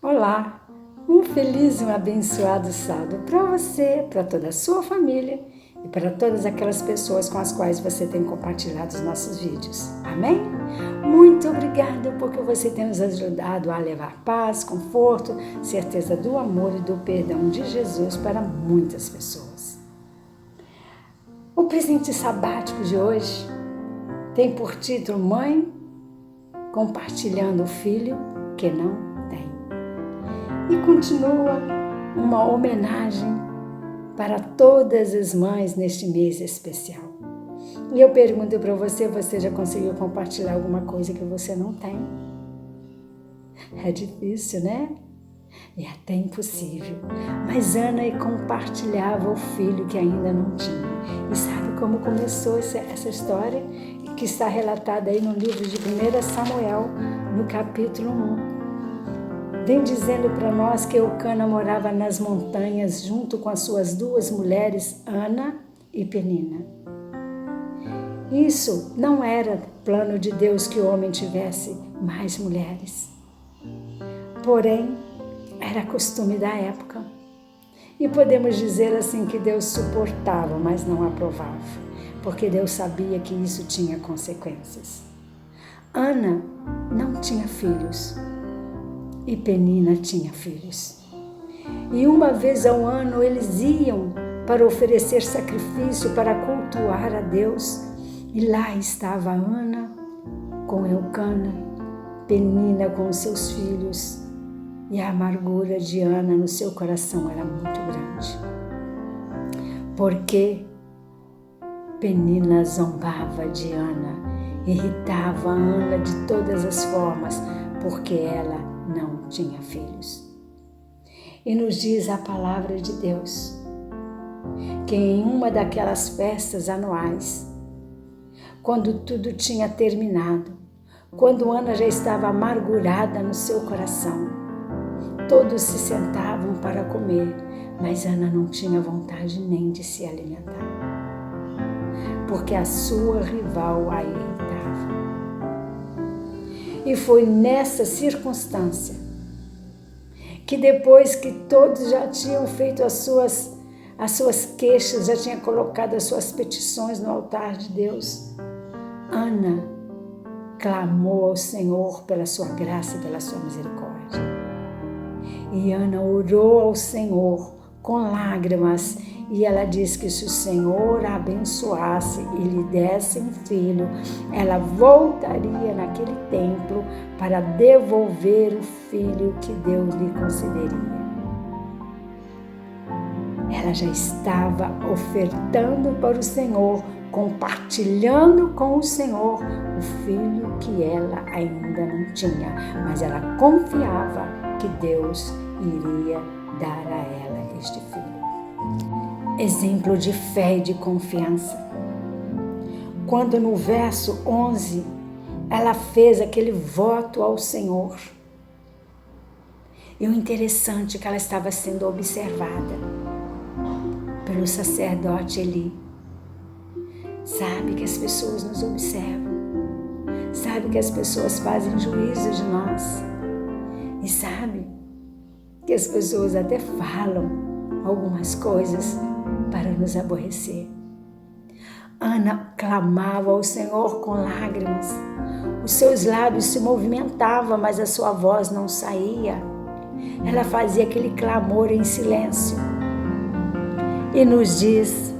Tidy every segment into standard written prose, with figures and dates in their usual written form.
Olá, um feliz e um abençoado sábado para você, para toda a sua família e para todas aquelas pessoas com as quais você tem compartilhado os nossos vídeos. Amém? Muito obrigada porque você tem nos ajudado a levar paz, conforto, certeza do amor e do perdão de Jesus para muitas pessoas. O presente sabático de hoje tem por título Mãe compartilhando o filho que não tem. E continua uma homenagem para todas as mães neste mês especial. E eu pergunto para você já conseguiu compartilhar alguma coisa que você não tem? É difícil, né? É até impossível. Mas Ana compartilhava o filho que ainda não tinha. E sabe como começou essa história? Que está relatada aí no livro de 1 Samuel, no capítulo 1. Vem dizendo para nós que Eucana morava nas montanhas junto com as suas duas mulheres, Ana e Penina. Isso não era plano de Deus que o homem tivesse mais mulheres. Porém, era costume da época. E podemos dizer assim que Deus suportava, mas não aprovava, porque Deus sabia que isso tinha consequências. Ana não tinha filhos e Penina tinha filhos. E uma vez ao ano eles iam para oferecer sacrifício, para cultuar a Deus. E lá estava Ana com Eucana, Penina com os seus filhos. E a amargura de Ana no seu coração era muito grande. Porque Penina zombava de Ana, irritava Ana de todas as formas, porque ela não tinha filhos. E nos diz a palavra de Deus que em uma daquelas festas anuais, quando tudo tinha terminado, quando Ana já estava amargurada no seu coração, todos se sentavam para comer, mas Ana não tinha vontade nem de se alimentar, porque a sua rival a irritava. E foi nessa circunstância que depois que todos já tinham feito as suas queixas, já tinham colocado as suas petições no altar de Deus, Ana clamou ao Senhor pela sua graça e pela sua misericórdia. E Ana orou ao Senhor com lágrimas e ela diz que se o Senhor a abençoasse e lhe desse um filho, ela voltaria naquele templo para devolver o filho que Deus lhe concederia. Ela já estava ofertando para o Senhor, compartilhando com o Senhor o filho que ela ainda não tinha, mas ela confiava que Deus iria dar a ela este filho. Exemplo de fé e de confiança. Quando no verso 11 ela fez aquele voto ao Senhor. E o interessante é que ela estava sendo observada pelo sacerdote Eli. Sabe que as pessoas nos observam. Sabe que as pessoas fazem juízo de nós. E sabe que as pessoas até falam algumas coisas para nos aborrecer. Ana clamava ao Senhor com lágrimas. Os seus lábios se movimentavam, mas a sua voz não saía. Ela fazia aquele clamor em silêncio. E nos diz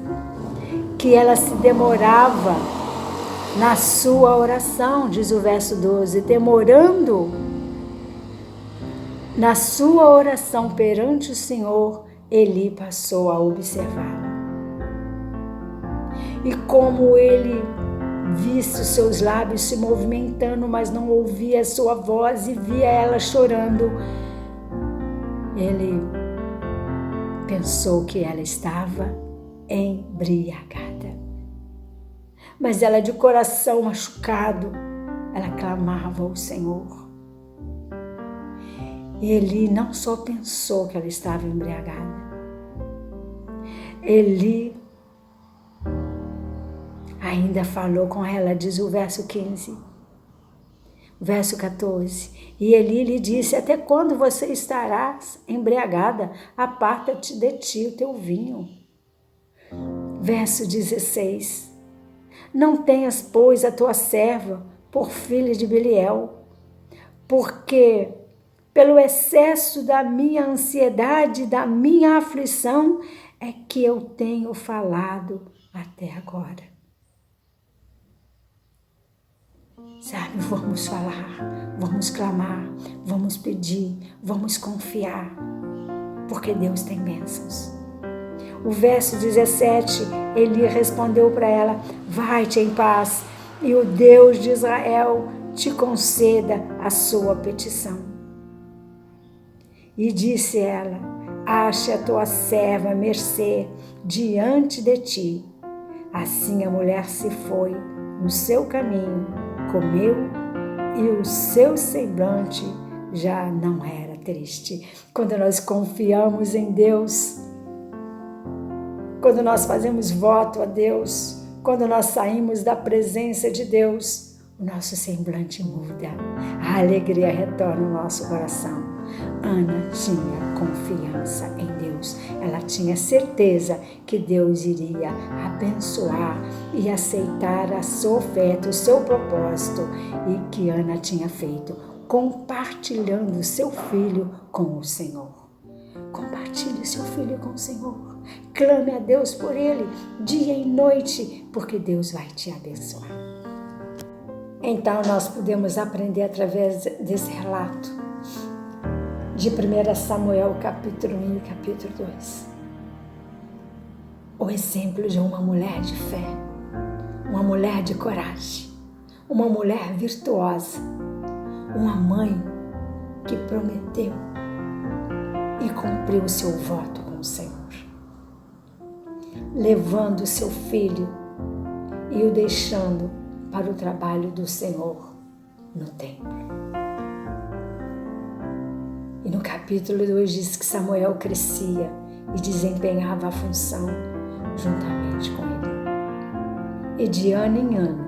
que ela se demorava na sua oração, diz o verso 12, demorando na sua oração perante o Senhor, Eli passou a observá-la. E como ele visse os seus lábios se movimentando, mas não ouvia a sua voz e via ela chorando, ele pensou que ela estava embriagada. Mas ela, de coração machucado, ela clamava ao Senhor. Eli não só pensou que ela estava embriagada, Eli ainda falou com ela, diz o verso 15, Verso 14. E Eli lhe disse: até quando você estarás embriagada? Aparta-te de ti o teu vinho. Verso 16. Não tenhas, pois, a tua serva por filha de Beliel, porque pelo excesso da minha ansiedade, da minha aflição, é que eu tenho falado até agora. Sabe, vamos falar, vamos clamar, vamos pedir, vamos confiar, porque Deus tem bênçãos. O verso 17, Eli respondeu para ela: vai-te em paz, e o Deus de Israel te conceda a sua petição. E disse ela: ache a tua serva mercê diante de ti. Assim a mulher se foi no seu caminho, comeu, e o seu semblante já não era triste. Quando nós confiamos em Deus, quando nós fazemos voto a Deus, quando nós saímos da presença de Deus, o nosso semblante muda, a alegria retorna ao nosso coração. Ana tinha confiança em Deus, ela tinha certeza que Deus iria abençoar e aceitar a sua oferta, o seu propósito, e que Ana tinha feito, compartilhando seu filho com o Senhor. Compartilhe seu filho com o Senhor. Clame a Deus por ele, dia e noite, porque Deus vai te abençoar. Então nós podemos aprender através desse relato de 1 Samuel capítulo 1 e capítulo 2. O exemplo de uma mulher de fé, uma mulher de coragem, uma mulher virtuosa, uma mãe que prometeu e cumpriu o seu voto com o Senhor, levando o seu filho e o deixando para o trabalho do Senhor no templo. E no capítulo 2 diz que Samuel crescia e desempenhava a função juntamente com ele. E de ano em ano,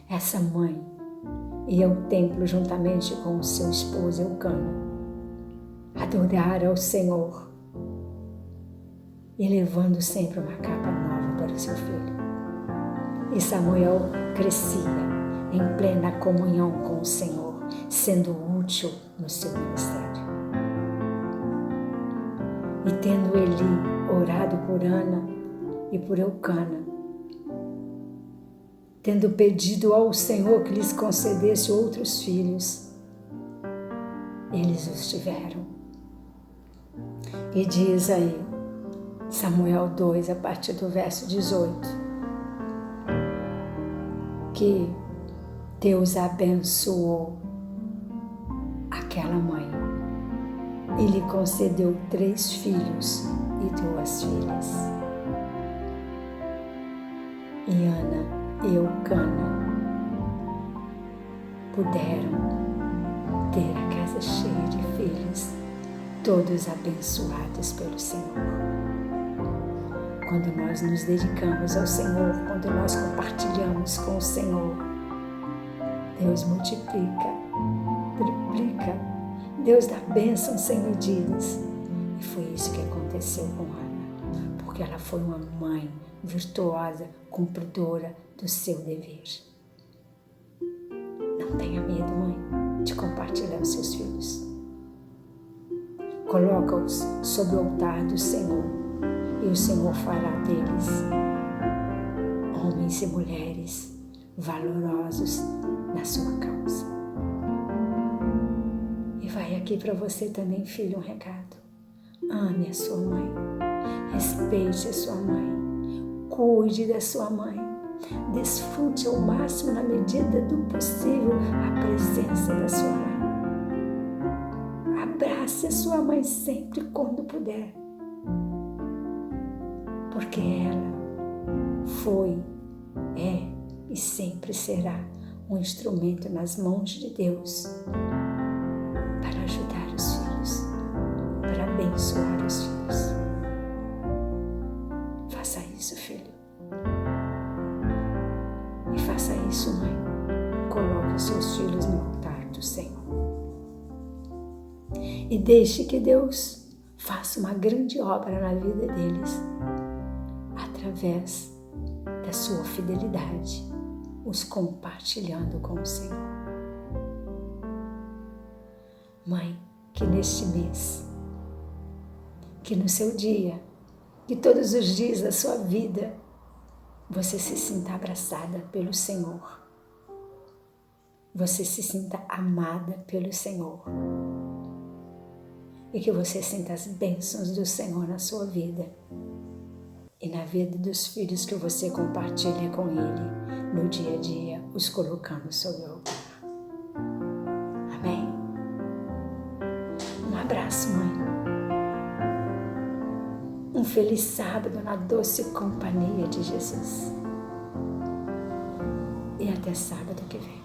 essa mãe ia ao templo juntamente com o seu esposo Eucana, adorar ao Senhor e levando sempre uma capa nova para o seu filho. E Samuel crescia em plena comunhão com o Senhor, sendo útil no seu ministério. E tendo Eli orado por Ana e por Eucana, tendo pedido ao Senhor que lhes concedesse outros filhos, eles os tiveram. E diz aí, Samuel 2, a partir do verso 18, que Deus abençoou aquela mãe e lhe concedeu 3 filhos e 2 filhas. E Ana e Eucana puderam ter a casa cheia de filhos, todos abençoados pelo Senhor. Quando nós nos dedicamos ao Senhor, quando nós compartilhamos com o Senhor, Deus multiplica, triplica, Deus dá bênçãos sem medidas. E foi isso que aconteceu com Ana, porque ela foi uma mãe virtuosa, cumpridora do seu dever. Não tenha medo, mãe, de compartilhar os seus filhos. Coloca-os sob o altar do Senhor e o Senhor fará deles homens e mulheres valorosos na sua causa. E vai aqui para você também, filho, um recado. Ame a sua mãe, respeite a sua mãe, cuide da sua mãe, desfrute ao máximo, na medida do possível, a presença da sua mãe. Abrace a sua mãe sempre quando puder, porque ela foi, é e sempre será um instrumento nas mãos de Deus para ajudar os filhos, para abençoar os filhos. Faça isso, filho. E faça isso, mãe. Coloque e deixe que Deus faça uma grande obra na vida deles através da sua fidelidade, os compartilhando com o Senhor. Mãe, que neste mês, que no seu dia, que todos os dias da sua vida, você se sinta abraçada pelo Senhor. Você se sinta amada pelo Senhor. E que você sinta as bênçãos do Senhor na sua vida e na vida dos filhos que você compartilha com Ele no dia a dia, os colocando sobre o altar. Amém? Um abraço, mãe. Um feliz sábado na doce companhia de Jesus. E até sábado que vem.